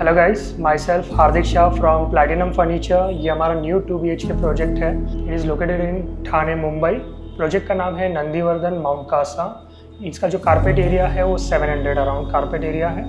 Hello guys, my self Hardik Shah from platinum furniture. ये हमारा new 2 BHK project है। It is located in Thane, Mumbai. Project का नाम है नंदीवर्धन माउंट कासा। इसका जो कारपेट एरिया है वो 700 अराउंड कारपेट एरिया है।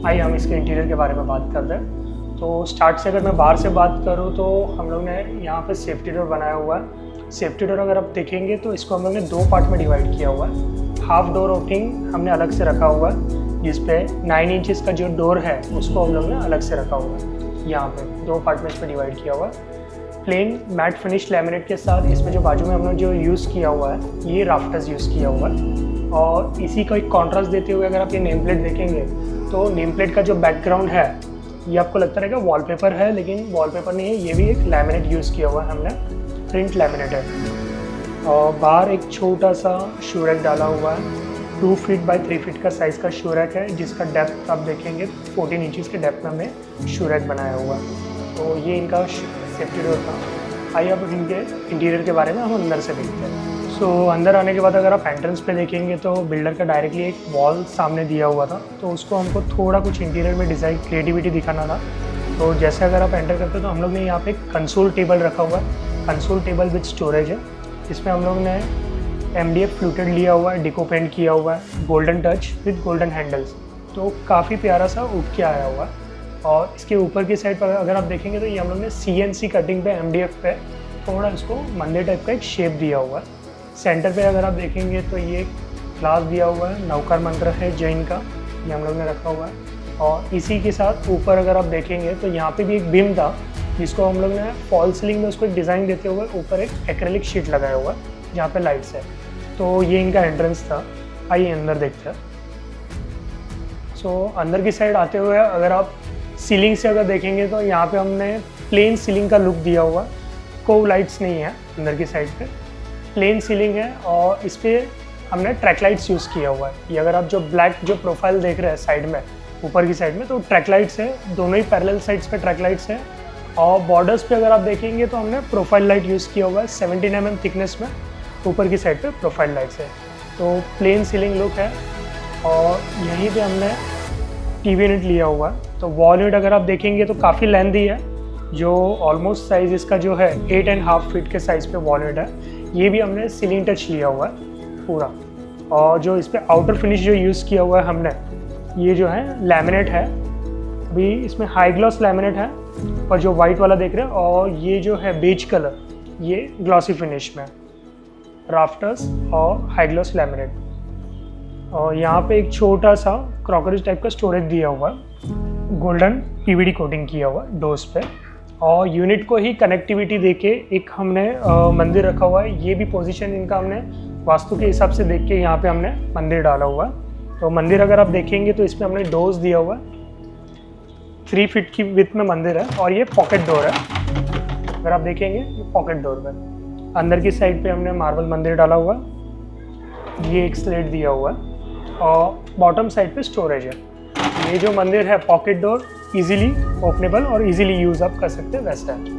आइए हम इसके इंटीरियर के बारे में बात करते हैं। तो स्टार्ट से अगर मैं बाहर से बात करूँ तो हम लोग ने यहाँ पे सेफ्टी डोर बनाया हुआ है। सेफ्टी डोर अगर आप देखेंगे तो इसको हम लोग ने 2 पार्ट में डिवाइड किया हुआ है। हाफ डोर ओपनिंग हमने अलग से रखा हुआ है, जिस पे 9 इंचेस का जो डोर है उसको हम लोग ने अलग से रखा हुआ है। यहाँ पे 2 पार्ट में इस पर डिवाइड किया हुआ है। प्लेन मैट फिनिश लैमिनेट के साथ इसमें जो बाजू में हम लोग जो यूज़ किया हुआ है ये राफ्टर्स यूज़ किया हुआ है। और इसी का एक कॉन्ट्रास्ट देते हुए अगर आप ये नेम प्लेट देखेंगे तो नेम प्लेट का जो बैकग्राउंड है ये आपको लगता रहेगा वॉलपेपर है, लेकिन वॉलपेपर नहीं है, ये भी एक लैमिनेट यूज़ किया हुआ है हमने, प्रिंट लैमिनेट है। और बाहर एक छोटा सा शू रैक डाला हुआ है। 2 फीट बाई 3 फीट का साइज़ का शू रैक है, जिसका डेप्थ आप देखेंगे 14 इंचज़ के डेप्थ में हमने शू रैक बनाया हुआ है। तो ये इनका सेफ्टी डोर था। आइए अब इनके इंटीरियर के बारे में हम अंदर से देखते हैं। अंदर आने के बाद अगर आप एंट्रेंस पे देखेंगे तो बिल्डर का डायरेक्टली एक वॉल सामने दिया हुआ था, तो उसको हमको थोड़ा कुछ इंटीरियर में डिज़ाइन क्रिएटिविटी दिखाना था। तो जैसे अगर आप एंटर करते हो तो हम लोग ने यहाँ पे एक कंसोल टेबल रखा हुआ है। कंसोल टेबल विद स्टोरेज है। इसमें हम लोग ने MDF फ्लूटेड लिया हुआ है, डिको पेंट किया हुआ है, golden touch with golden handles. तो काफ़ी प्यारा सा उठ के आया हुआ है। और इसके ऊपर की साइड पर अगर आप देखेंगे तो ये हम लोग ने CNC कटिंग पे MDF पे थोड़ा इसको मंदिर टाइप का एक शेप दिया हुआ है। सेंटर पे अगर आप देखेंगे तो ये ग्लास दिया हुआ है, नवकार मंत्र है जैन का, ये हम लोग ने रखा हुआ है। और इसी के साथ ऊपर अगर आप देखेंगे तो यहाँ पे भी एक बीम था, जिसको हम लोग ने फॉल सीलिंग में उसको एक डिज़ाइन देते हुए ऊपर एक एक्रेलिक शीट लगाया हुआ है जहाँ पे लाइट्स है। तो ये इनका एंट्रेंस था। आइए अंदर देखते हैं। अंदर की साइड आते हुए अगर आप सीलिंग से अगर देखेंगे तो यहाँ पे हमने प्लेन सीलिंग का लुक दिया हुआ है। कोई लाइट्स नहीं है अंदर की साइड पे, प्लेन सीलिंग है। और इस पर हमने ट्रैक लाइट्स यूज़ किया हुआ है। ये अगर आप जो ब्लैक जो प्रोफाइल देख रहे हैं साइड में, ऊपर की साइड में, तो ट्रैक लाइट्स है, दोनों ही पैरेलल साइड्स पे ट्रैक लाइट्स है। और बॉर्डर्स पे अगर आप देखेंगे तो हमने प्रोफाइल लाइट यूज़ किया हुआ है 17 mm थिकनेस में, ऊपर की साइड पे प्रोफाइल लाइट्स है। तो प्लेन सीलिंग लुक है। और यहीं पे हमने TV यूनिट लिया हुआ है। तो वॉल यूनिट अगर आप देखेंगे तो काफ़ी लेंथी है, जो ऑलमोस्ट साइज़ इसका जो है 8.5 फीट के साइज़ पे वॉल यूनिट है। ये भी हमने सीलिंग टच लिया हुआ है पूरा। और जो इस पर आउटर फिनिश जो यूज़ किया हुआ है हमने, ये जो है लैमिनेट है। अभी इसमें हाई ग्लॉस लैमिनेट है और जो वाइट वाला देख रहे हैं, और ये जो है बेज कलर, ये ग्लॉसी फिनिश में, राफ्टर्स और हाई ग्लॉस लैमिनेट। और यहाँ पे एक छोटा सा क्रॉकरी टाइप का स्टोरेज दिया हुआ है, गोल्डन PVD कोटिंग किया हुआ है डोर्स पे। और यूनिट को ही कनेक्टिविटी देके एक हमने मंदिर रखा हुआ है। ये भी पोजीशन इनका हमने वास्तु के हिसाब से देख के यहाँ पे हमने मंदिर डाला हुआ है। तो मंदिर अगर आप देखेंगे तो इसमें हमने डोर्स दिया हुआ है, 3 फीट की विड्थ में मंदिर है। और ये पॉकेट डोर है, अगर आप देखेंगे ये पॉकेट डोर है। अंदर की साइड पे हमने मार्बल मंदिर डाला हुआ है, ये एक स्लेट दिया हुआ है। और बॉटम साइड पे स्टोरेज है। ये जो मंदिर है पॉकेट डोर, इजीली ओपनेबल और इजीली यूज़ आप कर सकते हैं वैसा है।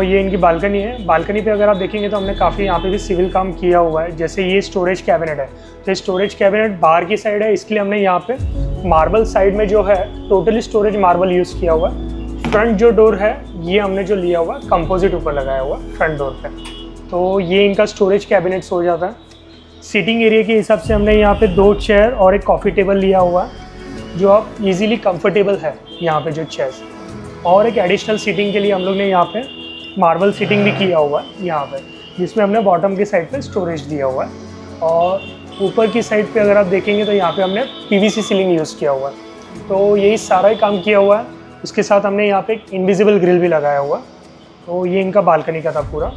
ये इनकी बालकनी है। बालकनी पे अगर आप देखेंगे तो हमने काफ़ी यहाँ पे भी सिविल काम किया हुआ है। जैसे ये स्टोरेज कैबिनेट है, तो स्टोरेज कैबिनेट बाहर की साइड है, इसके लिए हमने यहाँ पे मार्बल साइड में जो है टोटली स्टोरेज मार्बल यूज़ किया हुआ है। फ्रंट जो डोर है ये हमने जो लिया हुआ है कंपोजिट ऊपर लगाया हुआ है फ्रंट डोर पे। तो ये इनका स्टोरेज कैबिनेट्स हो जाता है। सीटिंग एरिया के हिसाब से हमने यहाँ पे 2 चेयर और एक कॉफ़ी टेबल लिया हुआ है, जो आप इजीली कंफर्टेबल है यहाँ पे जो चेयर्स। और एक एडिशनल सीटिंग के लिए हम लोग ने यहाँ पे मार्बल सीटिंग भी किया हुआ है यहाँ पे, जिसमें हमने बॉटम की साइड पे स्टोरेज दिया हुआ है। और ऊपर की साइड पे अगर आप देखेंगे तो यहाँ पे हमने PVC सीलिंग यूज़ किया हुआ है। तो यही सारा ही काम किया हुआ है। उसके साथ हमने यहाँ पे एक इनविजिबल ग्रिल भी लगाया हुआ। तो ये इनका बालकनी का था पूरा।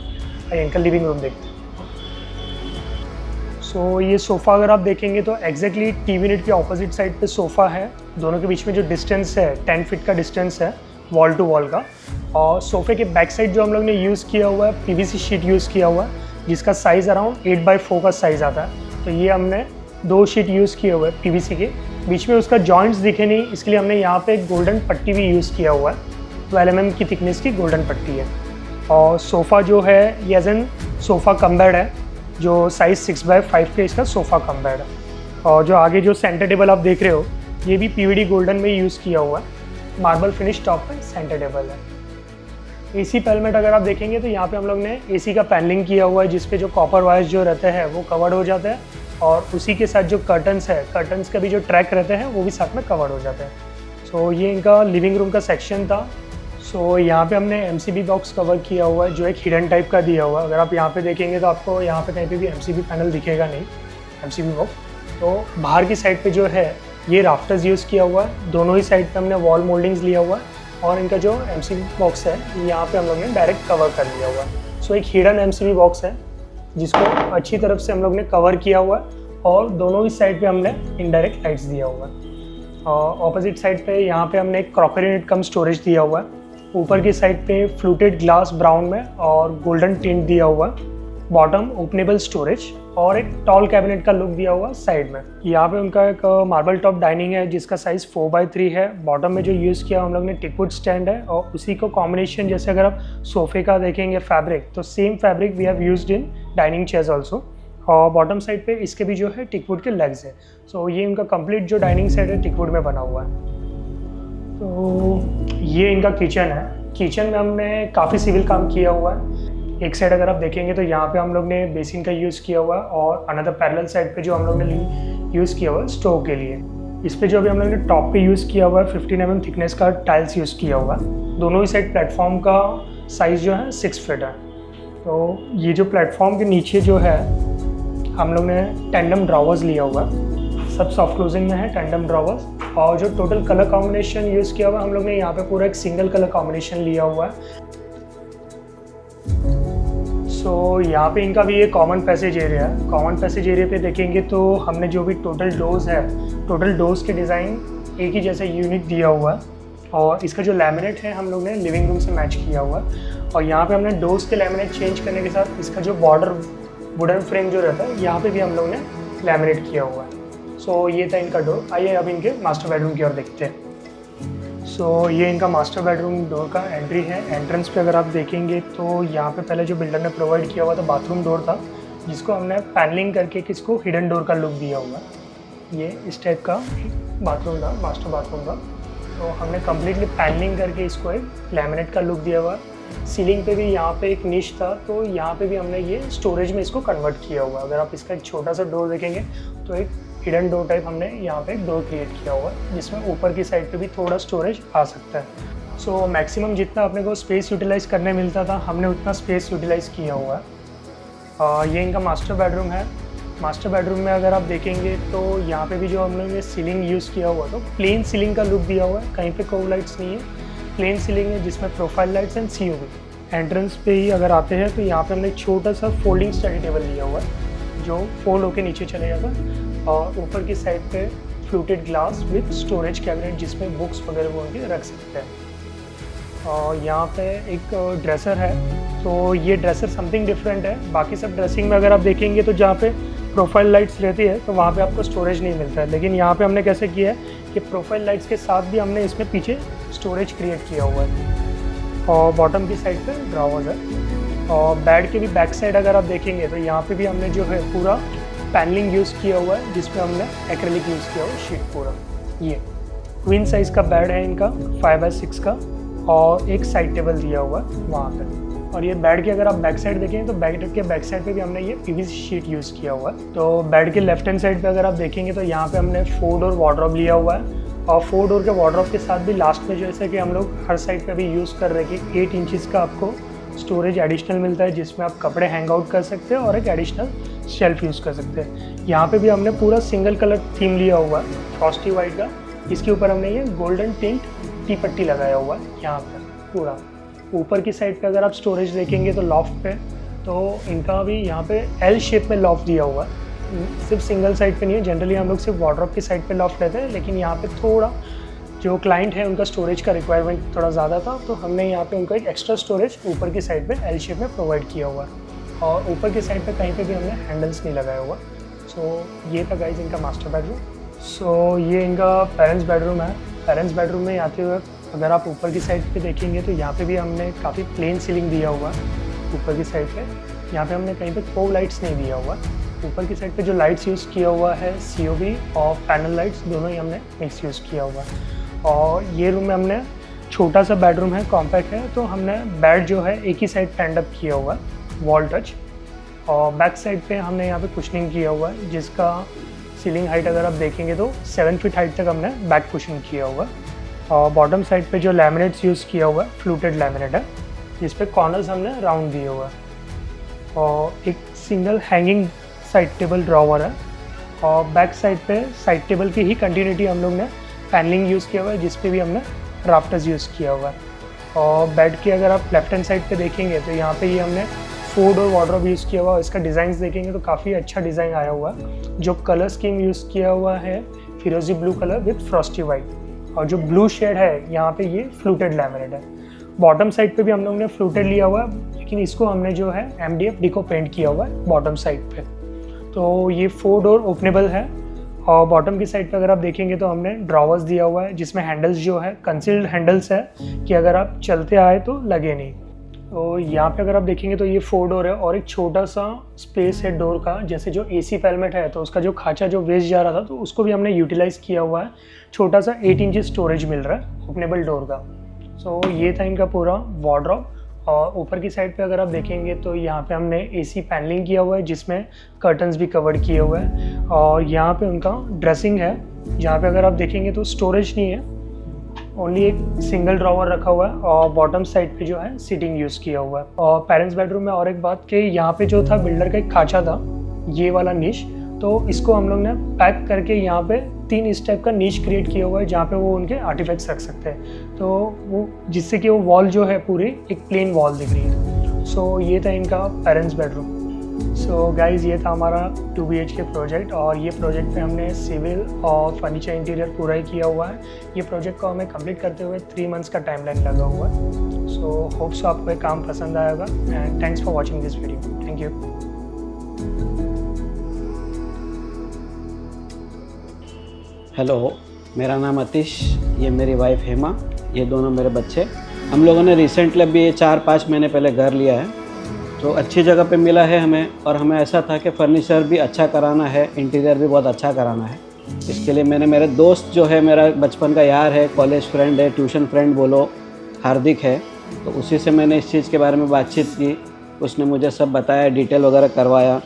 इनका लिविंग रूम देखते हैं। ये सोफ़ा अगर आप देखेंगे तो एग्जैक्टली TV यूनिट के ऑपोजिट साइड पे सोफ़ा है। दोनों के बीच में जो डिस्टेंस है 10 फीट का डिस्टेंस है वॉल टू वॉल का। और सोफ़े के बैक साइड जो हम लोग ने यूज़ किया हुआ है PVC शीट यूज़ किया हुआ है, जिसका साइज़ अराउंड 8x4 का साइज़ आता है। तो ये हमने 2 शीट यूज़ किए हुए हैं PVC के। बीच में उसका जॉइंट्स दिखे नहीं, इसके लिए हमने यहाँ पे एक गोल्डन पट्टी भी यूज़ किया हुआ है। 12 mm की थिकनेस की गोल्डन पट्टी है। और सोफ़ा जो है ये as an sofa cum bed है, जो साइज़ 6x5 के इसका सोफ़ा कम बेड है। और जो आगे जो सेंटर टेबल आप देख रहे हो ये भी PVD गोल्डन में यूज़ किया हुआ है। मार्बल फिनिश टॉप पे सेंटर टेबल है। एसी पेलमेट अगर आप देखेंगे तो यहाँ पे हम लोग ने एसी का पैनलिंग किया हुआ है, जिसपे जो कॉपर वायर्स जो रहते हैं वो कवर्ड हो जाते हैं, और उसी के साथ जो कर्टन्स है, कर्टन्स का भी जो ट्रैक रहते हैं वो भी साथ में कवर्ड हो जाते हैं। सो ये इनका लिविंग रूम का सेक्शन था। सो यहाँ पे हमने एमसीबी बॉक्स कवर किया हुआ है, जो एक हिडन टाइप का दिया हुआ है। अगर आप यहाँ पे देखेंगे तो आपको यहाँ पे कहीं पे भी एमसीबी पैनल दिखेगा नहीं, एमसीबी बॉक्स। तो बाहर की साइड पे जो है ये राफ्टर्स यूज़ किया हुआ है, दोनों ही साइड पे हमने वॉल मोल्डिंग्स लिया हुआ है, और इनका जो एमसीबी बॉक्स है यहाँ पे हम लोग ने डायरेक्ट कवर कर लिया हुआ है। सो एक हिडन एमसीबी बॉक्स है जिसको अच्छी तरफ से हम लोग ने कवर किया हुआ है, और दोनों ही साइड पे हमने इनडायरेक्ट लाइट्स दिया हुआ है। और ऑपोजिट साइड पे यहाँ पे हमने एक क्रॉकरी यूनिट कम स्टोरेज दिया हुआ है। ऊपर की साइड पे फ्लूटेड ग्लास ब्राउन में और गोल्डन टिंट दिया हुआ है। बॉटम ओपनेबल स्टोरेज और एक टॉल कैबिनेट का लुक दिया हुआ साइड में। यहाँ पे उनका एक मार्बल टॉप डाइनिंग है जिसका साइज़ 4x3 है। बॉटम में जो यूज़ किया हम लोग ने टिकवुड स्टैंड है, और उसी को कॉम्बिनेशन, जैसे अगर आप सोफे का देखेंगे फैब्रिक, तो same fabric we have used in dining chairs also. और बॉटम साइड पे इसके भी जो है टिकवुड के लेग्स है। सो ये इनका कंप्लीट जो डाइनिंग सेट है टिकवुड में बना हुआ है। तो ये इनका किचन है। किचन में हमने काफ़ी सिविल काम किया हुआ है। एक साइड अगर आप देखेंगे तो यहाँ पे हम लोग ने बेसिन का यूज़ किया हुआ है, और अनदर पैरेलल साइड पे जो हम लोग ने यूज़ किया हुआ है स्टोव के लिए। इस पे जो अभी हम लोग ने टॉप पे यूज़ किया हुआ है 15 mm थिकनेस का टाइल्स यूज़ किया हुआ है। दोनों ही साइड प्लेटफॉर्म का साइज़ जो है 6 फीट है। तो ये जो प्लेटफॉर्म के नीचे जो है हम लोग ने टेंडम ड्रॉवर्स लिया हुआ है, सब सॉफ्ट क्लोजिंग में है टेंडम ड्रॉवर्स। और जो टोटल कलर कॉम्बिनेशन यूज़ किया हुआ है हम लोग ने यहाँ पे पूरा एक सिंगल कलर कॉम्बिनेशन लिया हुआ है। सो यहाँ पे इनका भी एक कॉमन पैसेज एरिया है। कॉमन पैसेज एरिया पे देखेंगे तो हमने जो भी टोटल डोर्स है, टोटल डोर्स के डिज़ाइन एक ही जैसा यूनिक दिया हुआ है, और इसका जो लैमिनेट है हम लोग ने लिविंग रूम से मैच किया हुआ है। और यहाँ पे हमने डोर्स के लैमिनेट चेंज करने के साथ इसका जो बॉर्डर वुडन फ्रेम जो रहता है यहाँ पे भी हम लोग ने लैमिनेट किया हुआ है। सो ये था इनका डोर। आइए अब इनके मास्टर बेडरूम की ओर देखते हैं। सो ये इनका मास्टर बेडरूम डोर का एंट्री है। एंट्रेंस पे अगर आप देखेंगे तो यहाँ पे पहले जो बिल्डर ने प्रोवाइड किया हुआ था बाथरूम डोर था, जिसको हमने पैनलिंग करके किसको हिडन डोर का लुक दिया हुआ है। ये इस टाइप का बाथरूम था, मास्टर बाथरूम का। तो हमने कम्प्लीटली पैनलिंग करके इसको एक लैमिनेट का लुक दिया हुआ है। सीलिंग पे भी यहाँ पे एक निश था, तो यहाँ पे भी हमने ये स्टोरेज में इसको कन्वर्ट किया हुआ है। अगर आप इसका एक छोटा सा डोर देखेंगे तो एक हिडन डोर टाइप हमने यहाँ पे एक डोर क्रिएट किया हुआ है, जिसमें ऊपर की साइड पे भी थोड़ा स्टोरेज आ सकता है। सो मैक्सिमम जितना अपने को स्पेस यूटिलाइज़ करने मिलता था हमने उतना स्पेस यूटिलाइज़ किया हुआ है। ये इनका मास्टर बेडरूम है। मास्टर बेडरूम में अगर आप देखेंगे तो यहाँ पे भी जो हम लोग ने सीलिंग यूज़ किया हुआ, तो प्लेन सीलिंग का लुक दिया हुआ है। कहीं पे कोव लाइट्स नहीं है, प्लेन सीलिंग है जिसमें profile lights and COB। Entrance पे ही अगर आते हैं तो यहाँ पे हमने एक छोटा सा फोल्डिंग स्टडी टेबल लिया हुआ है जो फोल्ड होके नीचे चले जाता है, और ऊपर की साइड पे fluted glass with storage cabinet जिसमें बुक्स वगैरह वो उनके रख सकते हैं। और यहाँ पे एक ड्रेसर है। तो ये ड्रेसर समथिंग डिफरेंट है। बाकी सब ड्रेसिंग में अगर आप देखेंगे तो जहाँ पे प्रोफाइल लाइट्स रहती है तो वहाँ पे आपको स्टोरेज नहीं मिलता है, लेकिन यहाँ पे हमने कैसे किया है कि प्रोफाइल लाइट्स के साथ भी हमने इसमें पीछे स्टोरेज क्रिएट किया हुआ है। और बॉटम की साइड पे ड्रॉवर्स है। और बेड के भी बैक साइड अगर आप देखेंगे तो यहाँ पे भी हमने जो है पूरा पैनलिंग यूज़ किया हुआ है, जिसमें हमने एक्रेलिक यूज़ किया हुआ है शीट पूरा। ये क्वीन साइज़ का बेड है इनका 5x6 का, और एक साइड टेबल दिया हुआ है वहाँ पे। और ये बेड के अगर आप बैक साइड देखें तो बेड के बैक साइड पे भी हमने ये PVC शीट यूज़ किया हुआ है। तो बेड के लेफ्ट हैंड साइड पे अगर आप देखेंगे तो यहाँ पे हमने 4 डोर वार्डरोब लिया हुआ है, और 4 डोर के वार्डरोब के साथ भी लास्ट में जैसे कि हम लोग हर साइड पे भी यूज़ कर रहे हैं कि 8 इंचज़ का आपको स्टोरेज एडिशनल मिलता है, जिसमें आप कपड़े हैंग आउट कर सकते हैं और एक एडिशनल शेल्फ यूज़ कर सकते हैं। यहाँ पे भी हमने पूरा सिंगल कलर थीम लिया हुआ है फ्रॉस्टी वाइट का। इसके ऊपर हमने ये गोल्डन टिंट टी पट्टी लगाया हुआ है यहाँ पर पूरा। ऊपर की साइड पे अगर आप स्टोरेज देखेंगे तो लॉफ्ट पे तो इनका भी यहाँ पे L शेप में लॉफ्ट दिया हुआ है। सिर्फ सिंगल साइड पे नहीं है, जनरली हम लोग सिर्फ वार्डरोब की साइड पे लॉफ्ट लेते हैं, लेकिन यहाँ पे थोड़ा जो क्लाइंट है उनका स्टोरेज का रिक्वायरमेंट थोड़ा ज़्यादा था, तो हमने यहाँ पे उनको एक एक्स्ट्रा स्टोरेज ऊपर की साइड पे L शेप में प्रोवाइड किया हुआ है। और ऊपर की साइड पे कहीं पे भी हमने हैंडल्स नहीं लगाया हुआ। सो ये था गाइज इनका मास्टर बेडरूम। सो ये इनका पेरेंट्स बेडरूम है। पेरेंट्स बेडरूम में आते हुए अगर आप ऊपर की साइड पे देखेंगे तो यहाँ पे भी हमने काफ़ी प्लेन सीलिंग दिया हुआ है ऊपर की साइड पे। यहाँ पे हमने कहीं पे कोव लाइट्स नहीं दिया हुआ। ऊपर की साइड पे जो लाइट्स यूज़ किया हुआ है COB और पैनल लाइट्स दोनों ही हमने मिक्स यूज़ किया हुआ है। और ये रूम में हमने छोटा सा बेडरूम है, कॉम्पैक्ट है, तो हमने बेड जो है एक ही साइड स्टैंड अप किया हुआ है, वॉल टच। और बैक साइड पे हमने यहाँ पे कुशनिंग किया हुआ है, जिसका सीलिंग हाइट अगर आप देखेंगे तो 7 फीट हाइट तक हमने बैक कुशन किया हुआ है। और बॉटम साइड पे जो लैमिनेट्स यूज़ किया हुआ है फ्लूटेड लैमिनेट है, जिस पे कॉर्नर्स हमने राउंड दिए हुआ है। और एक single hanging side table drawer है। और बैक साइड पे साइड टेबल की ही कंटिन्यूटी हम लोग ने पैनलिंग यूज़ किया हुआ है, जिस पे भी हमने राफ्टर्स यूज़ किया हुआ है। और बेड की अगर आप लेफ्ट हैंड साइड पे देखेंगे तो यहाँ पे ये हमने 4 डोर वार्डरोब यूज़ किया हुआ है। इसका डिज़ाइन देखेंगे तो काफ़ी अच्छा डिज़ाइन आया हुआ है। जो कलर स्कीम यूज़ किया हुआ है फिरोजी blue colour with Frosty white, और जो ब्लू शेड है यहाँ पे ये फ्लूटेड लैमिनेट है। बॉटम साइड पे भी हम लोग ने फ्लूटेड लिया हुआ है, लेकिन इसको हमने जो है MDF डिको पेंट किया हुआ है बॉटम साइड पे। तो ये 4 डोर ओपनेबल है। और बॉटम की साइड पे अगर आप देखेंगे तो हमने ड्रॉवर्स दिया हुआ है, जिसमें हैंडल्स जो है कंसील्ड हैंडल्स है कि अगर आप चलते आए तो लगे नहीं। तो यहाँ पे अगर आप देखेंगे तो ये 4 डोर है और एक छोटा सा स्पेस है डोर का, जैसे जो AC पेलमेट है तो उसका जो खांचा जो वेस्ट जा रहा था तो उसको भी हमने यूटिलाइज़ किया हुआ है। छोटा सा 8 इंच स्टोरेज मिल रहा है ओपनेबल डोर का। सो ये था इनका पूरा वार्डरोब। और ऊपर की साइड पे अगर आप देखेंगे तो यहाँ पे हमने AC पैनलिंग किया हुआ है, जिसमें कर्टन्स भी कवर्ड किए हुए हैं। और यहाँ पे उनका ड्रेसिंग है, जहाँ पे अगर आप देखेंगे तो स्टोरेज नहीं है, ओनली एक सिंगल ड्रॉवर रखा हुआ है। और बॉटम साइड पे जो है सीटिंग यूज़ किया हुआ है। और पेरेंट्स बेडरूम में और एक बात कि यहाँ पे जो था बिल्डर का एक खांचा था, ये वाला नीश, तो इसको हम लोग ने पैक करके यहाँ पे 3 इस टाइप का नीच क्रिएट किया हुआ है, जहाँ पे वो उनके आर्टिफैक्ट्स रख सकते हैं। तो वो जिससे कि वो वॉल जो है पूरी एक प्लेन वॉल दिख रही है। सो ये था इनका पेरेंट्स बेडरूम। सो गाइज़ ये था हमारा 2 BHK प्रोजेक्ट। और ये प्रोजेक्ट पे हमने सिविल और फर्नीचर इंटीरियर पूरा ही किया हुआ है। ये प्रोजेक्ट को हमें कंप्लीट करते हुए 3 मंथ्स का टाइमलाइन लगा हुआ है। सो होप्स आपको ये काम पसंद आएगा and thanks for watching this video. Thank you. Hello, मेरा नाम अतीश, ये मेरी वाइफ हेमा, ये दोनों मेरे बच्चे। हम लोगों ने रिसेंटली अभी 4-5 महीने पहले घर लिया है, तो अच्छी जगह पे मिला है हमें। और हमें ऐसा था कि फर्नीचर भी अच्छा कराना है, इंटीरियर भी बहुत अच्छा कराना है। इसके लिए मैंने मेरे दोस्त जो है, मेरा बचपन का यार है, कॉलेज फ्रेंड है, ट्यूशन फ्रेंड बोलो, हार्दिक है, तो उसी से मैंने इस चीज़ के बारे में बातचीत की। उसने मुझे सब बताया, डिटेल वगैरह करवाया,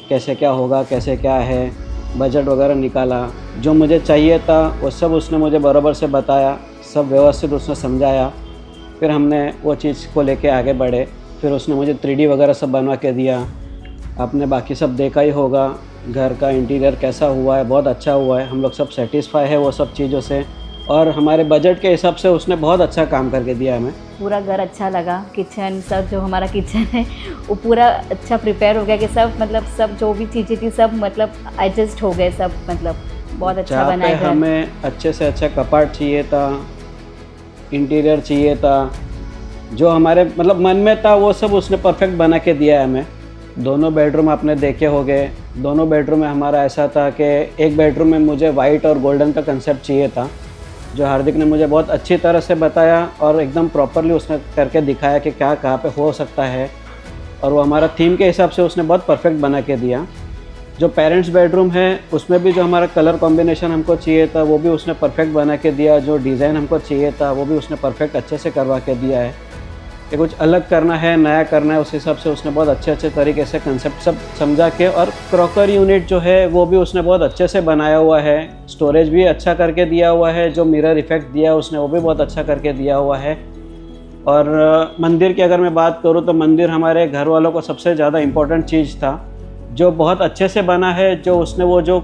कैसे क्या होगा, कैसे क्या है, बजट वगैरह निकाला। जो मुझे चाहिए था वो सब उसने मुझे बराबर से बताया, सब व्यवस्थित उसने समझाया। फिर हमने वो चीज़ को लेके आगे बढ़े। फिर उसने मुझे 3D वगैरह सब बनवा के दिया। आपने बाकी सब देखा ही होगा, घर का इंटीरियर कैसा हुआ है, बहुत अच्छा हुआ है। हम लोग सब सेटिस्फाई है वो सब चीज़ों से, और हमारे बजट के हिसाब से उसने बहुत अच्छा काम करके दिया हमें। पूरा घर अच्छा लगा। किचन सब, जो हमारा किचन है वो पूरा अच्छा प्रिपेयर हो गया कि सब मतलब सब जो भी चीज़ें थी सब मतलब एडजस्ट हो गए सब, मतलब बहुत अच्छा बना है। हमें अच्छे से अच्छा कपाट चाहिए था, इंटीरियर चाहिए था, जो हमारे मतलब मन में था वो सब उसने परफेक्ट बना के दिया है हमें। दोनों बेडरूम आपने देखे होंगे। दोनों बेडरूम में हमारा ऐसा था कि एक बेडरूम में मुझे वाइट और गोल्डन का कंसेप्ट चाहिए था, जो हार्दिक ने मुझे बहुत अच्छी तरह से बताया और एकदम प्रॉपरली उसने करके दिखाया कि क्या कहाँ पे हो सकता है। और वो हमारा थीम के हिसाब से उसने बहुत परफेक्ट बना के दिया। जो पेरेंट्स बेडरूम है उसमें भी जो हमारा कलर कॉम्बिनेशन हमको चाहिए था वो भी उसने परफेक्ट बना के दिया। जो डिज़ाइन हमको चाहिए था वो भी उसने परफेक्ट अच्छे से करवा के दिया है। कि कुछ अलग करना है, नया करना है, उस हिसाब से उसने बहुत अच्छे तरीके से कंसेप्ट सब समझा के। और क्रॉकर यूनिट जो है वो भी उसने बहुत अच्छे से बनाया हुआ है। स्टोरेज भी अच्छा करके दिया हुआ है। जो मिरर इफेक्ट दिया उसने वो भी बहुत अच्छा करके दिया हुआ है। और मंदिर की अगर मैं बात करूँ तो मंदिर हमारे घर वालों को सबसे ज़्यादा इम्पोर्टेंट चीज़ था, जो बहुत अच्छे से बना है। जो उसने वो जो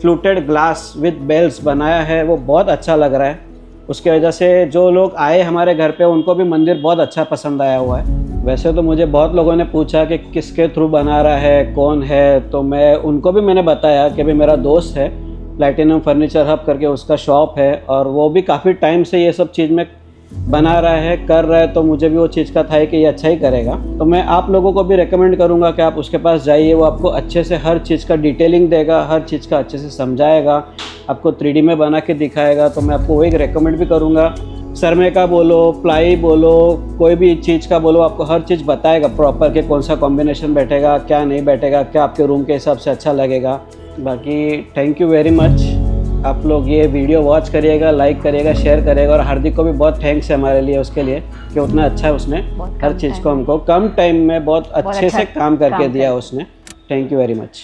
फ्लूटेड ग्लास विद बेल्स बनाया है वो बहुत अच्छा लग रहा है। उसकी वजह से जो लोग आए हमारे घर पे उनको भी मंदिर बहुत अच्छा पसंद आया हुआ है। वैसे तो मुझे बहुत लोगों ने पूछा कि किसके थ्रू बना रहा है, कौन है, तो मैं उनको भी मैंने बताया कि भाई मेरा दोस्त है, प्लैटिनम फर्नीचर हब करके उसका शॉप है, और वो भी काफ़ी टाइम से ये सब चीज़ में बना रहा है, कर रहा है। तो मुझे भी वो चीज़ का था कि ये अच्छा ही करेगा। तो मैं आप लोगों को भी रेकमेंड करूँगा कि आप उसके पास जाइए। वो आपको अच्छे से हर चीज़ का डिटेलिंग देगा, हर चीज़ का अच्छे से समझाएगा, आपको 3D में बना के दिखाएगा। तो मैं आपको वही रेकमेंड भी करूँगा। सरमे का बोलो, प्लाई बोलो, कोई भी चीज़ का बोलो, आपको हर चीज़ बताएगा प्रॉपर कि कौन सा कॉम्बिनेशन बैठेगा, क्या नहीं बैठेगा, क्या आपके रूम के हिसाब से अच्छा लगेगा। बाकी थैंक यू वेरी मच। आप लोग ये वीडियो वॉच करिएगा, लाइक करिएगा, शेयर करिएगा। और हार्दिक को भी बहुत थैंक्स है हमारे लिए, उसके लिए कि उतना अच्छा उसने बहुत हर कम चीज़ time को हमको कम टाइम में बहुत अच्छे अच्छा से काम करके काम दिया कर- उसने। Thank you very much.